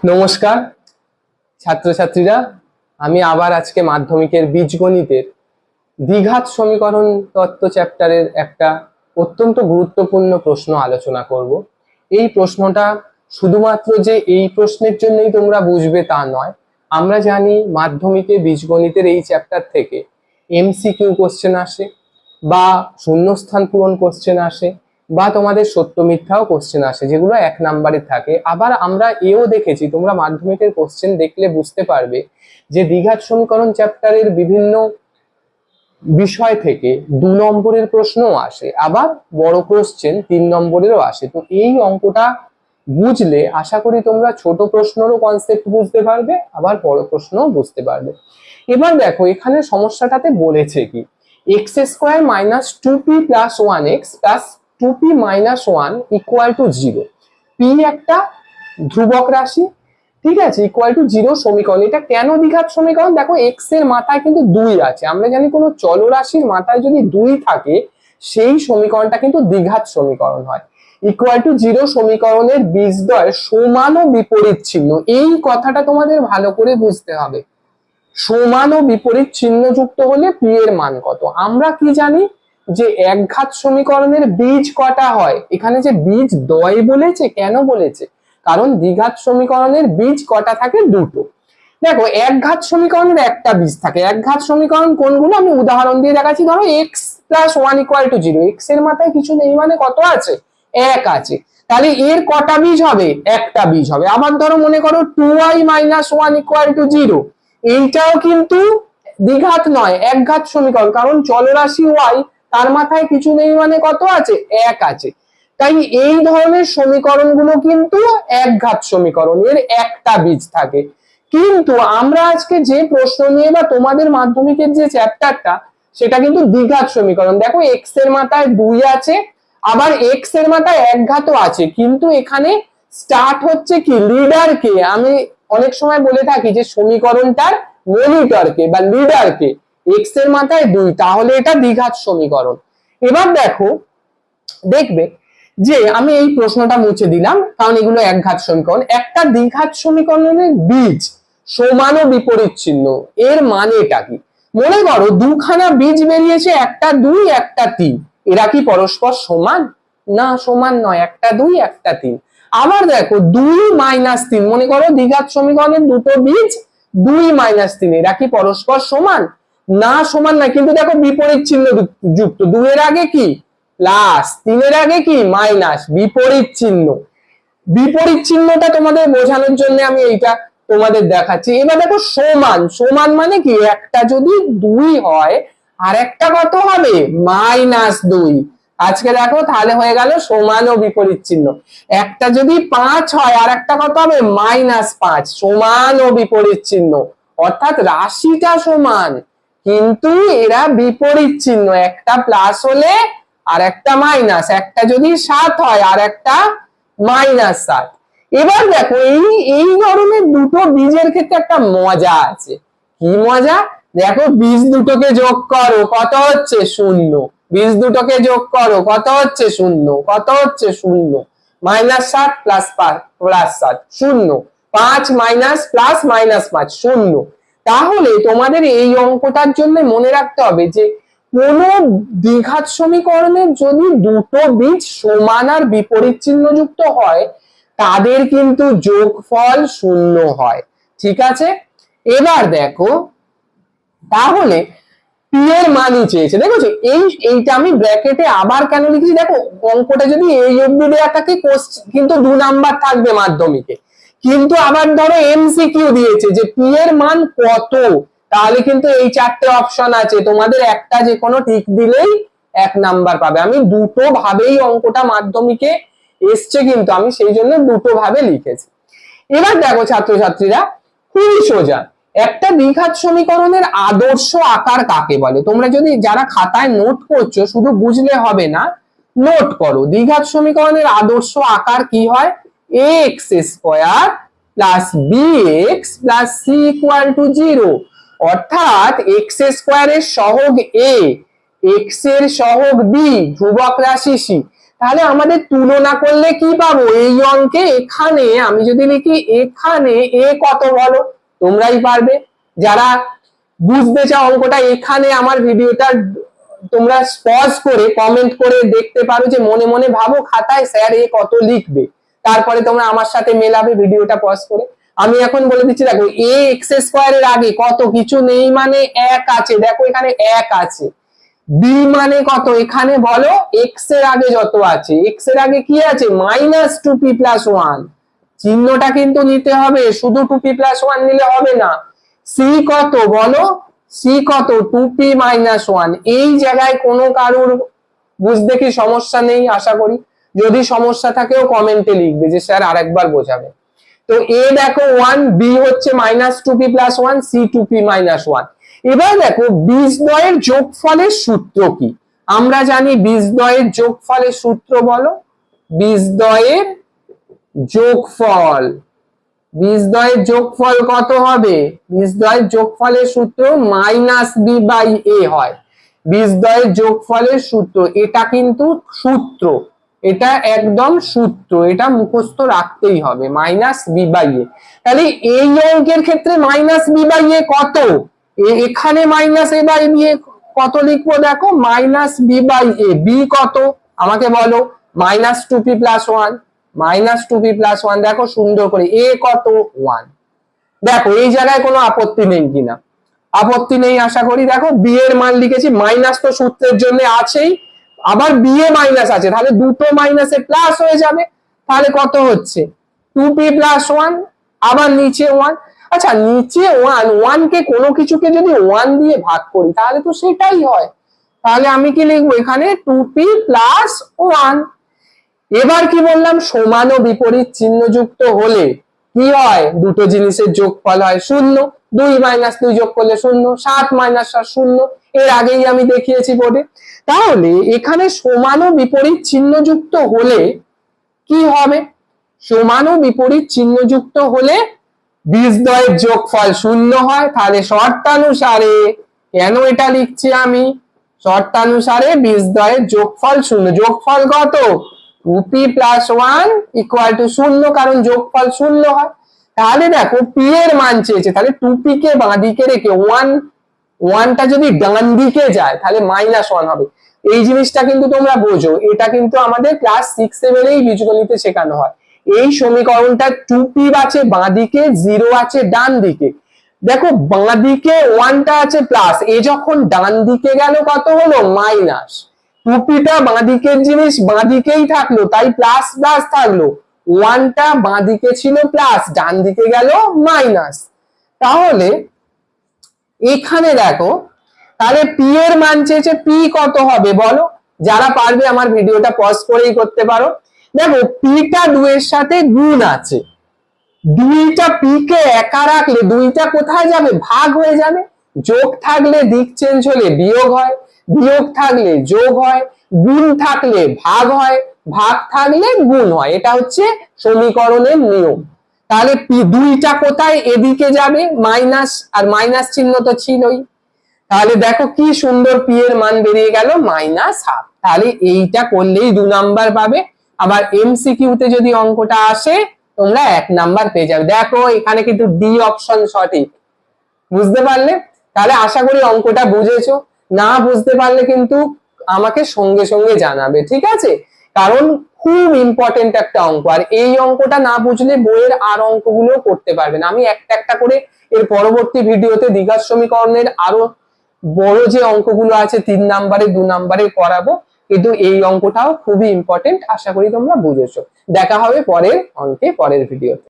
নমস্কার ছাত্রছাত্রীরা, আমি আবার আজকে মাধ্যমিকের বীজগণিতের দ্বিঘাত সমীকরণ তত্ত্ব চ্যাপ্টারের একটা অত্যন্ত গুরুত্বপূর্ণ প্রশ্ন আলোচনা করব। এই প্রশ্নটা শুধুমাত্র যে এই প্রশ্নের জন্যই তোমরা বুঝবে তা নয়। আমরা জানি মাধ্যমিকে বীজগণিতের এই চ্যাপ্টার থেকে এমসিকিউ কোশ্চেন আসে, বা শূন্যস্থান পূরণ কোশ্চেন আসে, বা তোমাদের সত্য মিথ্যাও কোশ্চেন আসে, যেগুলো 1 নম্বরে থাকে। আবার আমরা এও দেখেছি, তোমরা মাধ্যমিকের কোশ্চেন দেখলে বুঝতে পারবে যে দ্বিঘাত সমীকরণ চ্যাপ্টারের বিভিন্ন বিষয় থেকে 2 নম্বরের প্রশ্নও আসে, আবার বড় কোশ্চেন 3 নম্বরেরও আসে। তো এই অঙ্কটা বুঝলে আশা করি তোমরা ছোট প্রশ্নেরও কনসেপ্ট বুঝতে পারবে, আবার বড় প্রশ্নও বুঝতে পারবে। এবার দেখো এখানে সমস্যাটাতে বলেছে কি, x square minus 2p plus 1x plus 2p minus 1 equal to 0। P একটা ধ্রুবক রাশি, ঠিক আছে, ইকুয়াল টু 0 সমীকরণ। এটা কেন দ্বিঘাত সমীকরণ? দেখো এক্স এর মাথায় কিন্তু 2 আছে। আমরা জানি কোনো চলরাশির মাথায় যদি 2 থাকে সেই সমীকরণটা কিন্তু দ্বিঘাত সমীকরণ হয়। ইকুয়াল টু 0 সমীকরণের বীজদ্বয় সমান ও বিপরীত চিহ্ন, এই কথাটা তোমাদের ভালো করে বুঝতে হবে। সমান ও বিপরীত চিহ্ন যুক্ত হলে পি এর মান কত? আমরা কি জানি যে একঘাত সমীকরণের বীজ কটা হয়। এখানে যে বীজ দ্বয় বলেছে, কেন বলেছে? কারণ দ্বিঘাত সমীকরণের বীজ কটা থাকে? দুটো। দেখো একঘাত সমীকরণের একটা বীজ থাকে। একঘাত সমীকরণ কোনগুলো আমি উদাহরণ দিয়ে দেখাচ্ছি। ধরো x plus 1 equal to 0, x এর মাথায় কিছু নেই মানে কত আছে? 1 আছে। তাহলে এর কটা বীজ হবে? একটা বীজ হবে। আবার ধরো মনে করো 2y মাইনাস 1 ইকুয়াল টু 0, এইটাও কিন্তু দ্বিঘাত নয়, একঘাত সমীকরণ। কারণ চলরাশি y, তার মাথায় কিছু নেই মানে কত আছে? 1 আছে। তাই এই ধরনের সমীকরণগুলো কিন্তু একঘাত সমীকরণ, এর একটা বীজ থাকে। কিন্তু আমরা আজকে যে প্রশ্ন নিয়ে বা তোমাদের মাধ্যমিকের যে চ্যাপ্টারটা, সেটা কিন্তু দ্বিঘাত সমীকরণ। দেখো এক্স এর মাথায় 2 আছে, আবার এক্স এর মাথায় একঘাতও আছে, কিন্তু এখানে স্টার্ট হচ্ছে কি লিডার কে। আমি অনেক সময় বলে থাকি যে সমীকরণটার মনিটর কে বা লিডার কে, এক্স এর মাথায় 2, তাহলে এটা দ্বিঘাত সমীকরণ। এবার দেখো, দেখবে যে আমি এই প্রশ্নটা মুছে দিলাম কারণ এগুলো একঘাত সমীকরণ। একটা দ্বিঘাত সমীকরণের বীজ সমান ও বিপরীত চিহ্ন, এর মানেটা কি? মনে করো দুখানা বীজ বেরিয়েছে, একটা 2 একটা 3, এরা কি পরস্পর সমান? না, সমান নয়, একটা 2 একটা 3। আবার দেখো 2 মাইনাস 3, মনে করো দ্বিঘাত সমীকরণের দুটো বীজ 2 মাইনাস 3, এরা কি পরস্পর সমান? না, সমান নয়। কিন্তু দেখো বিপরীত চিহ্ন যুক্ত, 2 এর আগে কি প্লাস, 3 এর আগে কি মাইনাস, বিপরীত চিহ্ন। বিপরীত চিহ্নটা তোমাদের বোঝানোর জন্য আমি এইটা তোমাদের দেখাচ্ছি। এবার দেখো সমান, সমান মানে কি, একটা যদি 2 হয় আর একটা কত হবে? মাইনাস 2। আজকে দেখো তাহলে হয়ে গেল সমান ও বিপরীত চিহ্ন। একটা যদি 5 হয় আর একটা কত হবে? মাইনাস 5, সমান ও বিপরীত চিহ্ন। অর্থাৎ রাশিটা সমান কিন্তু এরা বিপরীত চিহ্ন, একটা প্লাস হলে আর একটা মাইনাস। একটা যদি 7 হয় আর একটা মাইনাস 7। এবার দেখো এই ধরনের দুটো বীজের ক্ষেত্রে একটা মজা আছে। কি মজা? দেখো বীজ দুটোকে যোগ করো, কত হচ্ছে? 0। বীজ দুটোকে যোগ করো, কত হচ্ছে? 0। কত হচ্ছে? 0। Minus 7 plus 7 0, 5 minus plus minus 5 0। তাহলে তোমাদের এই অঙ্কটার জন্য মনে রাখতে হবে যে কোন দ্বিঘাত সমীকরণের যদি দুটো বীজ সমান আর বিপরীত চিহ্ন যুক্ত হয়, তাদের কিন্তু যোগফল 0 হয়। ঠিক আছে? এবার দেখো তাহলে পি এর মানই চেয়েছে। দেখো এইটা আমি ব্র্যাকেটে আবার কেন লিখেছি, দেখো অঙ্কটা যদি এই অবধি দেওয়া থাকে কিন্তু 2 নাম্বার থাকবে মাধ্যমিকে। কিন্তু আবার ধরো এমসিকিউ দিয়েছে যে পি এর মান কত, তাহলে কিন্তু এই 4টে অপশন আছে, তোমাদের একটা যে কোনো ঠিক দিলেই 1 নাম্বার পাবে। আমি দুটো ভাবেই অঙ্কটা মাধ্যমিকে এসছে, কিন্তু আমি সেই জন্য দুটো ভাবে লিখেছি। এবার দেখো ছাত্রছাত্রীরা, খুবই সোজা, একটা দ্বিঘাত সমীকরণের আদর্শ আকার কাকে বলে? তোমরা যদি যারা খাতায় নোট করছো শুধু বুঝলে হবে না, নোট করো। দ্বিঘাত সমীকরণের আদর্শ আকার কি হয়? X square plus B X plus C equal to 0। অর্থাৎ এক্স স্কোয়ারের সহগ এ, এক্স এর সহগ বি, ধ্রুবক রাশি সি। তাহলে আমাদের তুলনা করলে কি পাবো? এই অঙ্কে এখানে আমি যদি লিখি এখানে এ কত বলো, তোমরাই পারবে যারা বুঝতে চাও অঙ্কটা। এখানে আমার ভিডিওটা তোমরা পজ করে কমেন্ট করে দেখতে পারো, যে মনে মনে ভাবো খাতায় স্যার এ কত লিখবে, তারপরে তোমরা আমার সাথে মেলাবে ভিডিওটা পজ করে। আমি এখন বলে দিচ্ছি, দেখো এ এক্স স্কোয়ারের আগে কত কিছু নেই মানে এক আছে, দেখো এখানে এক আছে। বি মানে কত এখানে বলো, এক্স এর আগে যত আছে, এক্স এর আগে কি আছে minus two P plus one, চিহ্নটা কিন্তু নিতে হবে, শুধু টু পি প্লাস ওয়ান নিলে হবে না। সি কত বলো, সি কত টু পি মাইনাস ওয়ান। এই জায়গায় কোনো কারুর বুঝতে কি সমস্যা নেই আশা করি, যদি সমস্যা থাকেও কমেন্টে লিখবে যে স্যার আরেকবার বোঝাবে। তো এ দেখো ওয়ান, বি হচ্ছে minus two P plus one, C two P minus one. এবার দেখো বীজদ্বয়ের যোগফলের সূত্র কি? আমরা জানি বীজদ্বয়ের যোগফলের সূত্র বলো, বীজদ্বয়ের যোগফল, বীজদ্বয়ের যোগফল কত হবে? বীজদ্বয়ের যোগফলের সূত্র মাইনাস বি বাই এ হয়। বীজদ্বয়ের যোগফলের সূত্র, এটা কিন্তু সূত্র, এটা একদম সূত্র, এটা মুখস্থ রাখতেই হবে, মাইনাস বি বাই এ। তাহলে এই অঙ্কের ক্ষেত্রে মাইনাস বি বাই এ কত? এখানে minus A by B A কত লিখবো? দেখো minus B by A, B কত আমাকে বলো, minus two P plus one, minus two P plus one. দেখো সুন্দর করে এ কত ওয়ান। দেখো এই জায়গায় কোনো আপত্তি নেই কিনা? আপত্তি নেই আশা করি। দেখো বি এর মান লিখেছি, মাইনাস তো সূত্রের জন্য আছেই, আবার বি এ মাইনাস আছে, তাহলে দুটো মাইনাসে প্লাস হয়ে যাবে। তাহলে কত হচ্ছে টু পি প্লাস ওয়ান, আবার নিচে ওয়ান। আচ্ছা নিচে ওয়ান, ওয়ান কে কোনো কিছুকে যদি ওয়ান দিয়ে ভাগ করি তাহলে তো সেটাই হয়। তাহলে আমি কি লিখবো এখানে টু পি প্লাস ওয়ান। এবার কি বললাম, সমান ও বিপরীত চিহ্নযুক্ত হলে কি হয়? দুটো জিনিসের যোগফল হয় শূন্য, দুই মাইনাস দুই যোগ করলে শূন্য, সাত মাইনাস সাত শূন্য, এর আগেই আমি দেখিয়েছি বোর্ডে। তাহলে এখানে সমান ও বিপরীত চিহ্নযুক্ত হলে কি হবে? সমান ও বিপরীত চিহ্নযুক্ত হলে বীজদ্বয়ের যোগফল শূন্য হয়। তাহলে শর্তানুসারে, কেন এটা লিখছি আমি, শর্তানুসারে বীজদ্বয়ের যোগফল শূন্য। যোগফল কত? Two P plus one equal to শূন্য, কারণ যোগফল শূন্য হয়। তাহলে দেখো পি এর মান চেয়েছে, তাহলে টু পি কে বাঁ দিকে রেখে ওয়ান, ওয়ানটা যদি ডান দিকে যায় তাহলে মাইনাস ওয়ান হবে। এই জিনিসটা কিন্তু তোমরা বোঝো, এটা কিন্তু আমাদের ক্লাস 6-7 বীজগণিতে শেখানো হয়। এই সমীকরণটা টু পি আছে বাঁ দিকে, জিরো আছে ডান দিকে। দেখো বাঁ দিকে ওয়ানটা আছে প্লাস, এ যখন ডান দিকে গেল কত হলো মাইনাস। টুপিটা বাঁ দিকের জিনিস বাঁ দিকেই থাকলো, তাই প্লাস প্লাস থাকলো, ওয়ানটা বাঁ দিকে ছিল প্লাস, ডান দিকে গেল মাইনাস। তাহলে এখানে দেখো, তাহলে পি এর মান চেয়েছে, পি কত হবে বলো? যারা পারবে আমার ভিডিওটা পজ করেই করতে পারো। দেখো পিটা দুইয়ের সাথে গুণ আছে, দুইটা পি কে একা রাখলে দুইটা কোথায় যাবে? ভাগ হয়ে যাবে। যোগ থাকলে দিক চেঞ্জ হলে বিয়োগ হয়, বিয়োগ থাকলে যোগ হয়, গুণ থাকলে ভাগ হয়, ভাগ থাকলে গুণ হয়। এটা হচ্ছে সমীকরণের নিয়ম। তাহলে পি দুইটা কোথায়? এদিকে যাবে, মাইনাস, আর মাইনাস চিহ্ন তো ছিলই। তাহলে দেখো কি সুন্দর পি এর মান বেরিয়ে গেল মাইনাস হাফ। তাহলে এইটা করলেই 2 নাম্বার পাবে। আবার এমসিকিউতে যদি অঙ্কটা আসে তোমরা 1 নাম্বার পেয়ে যাবে। দেখো এখানে কিন্তু ডি অপশন সঠিক। বুঝতে পারলে? তাহলে আশা করি অঙ্কটা বুঝেছো। না বুঝতে পারলে কিন্তু আমাকে সঙ্গে সঙ্গে জানাবে, ঠিক আছে? কারণ খুব ইম্পর্টেন্ট একটা অঙ্ক, আর এই অঙ্কটা না বুঝলে বইয়ের আর অঙ্কগুলো করতে পারবে না। আমি একটা একটা করে এর পরবর্তী ভিডিওতে দ্বিঘাত সমীকরণের আরো বড় যে অঙ্কগুলো আছে 3 নাম্বারে 2 নাম্বারে করাবো, কিন্তু এই অঙ্কটাও খুবই ইম্পর্টেন্ট। আশা করি তোমরা বুঝেছো। দেখা হবে পরের অঙ্কে, পরের ভিডিওতে।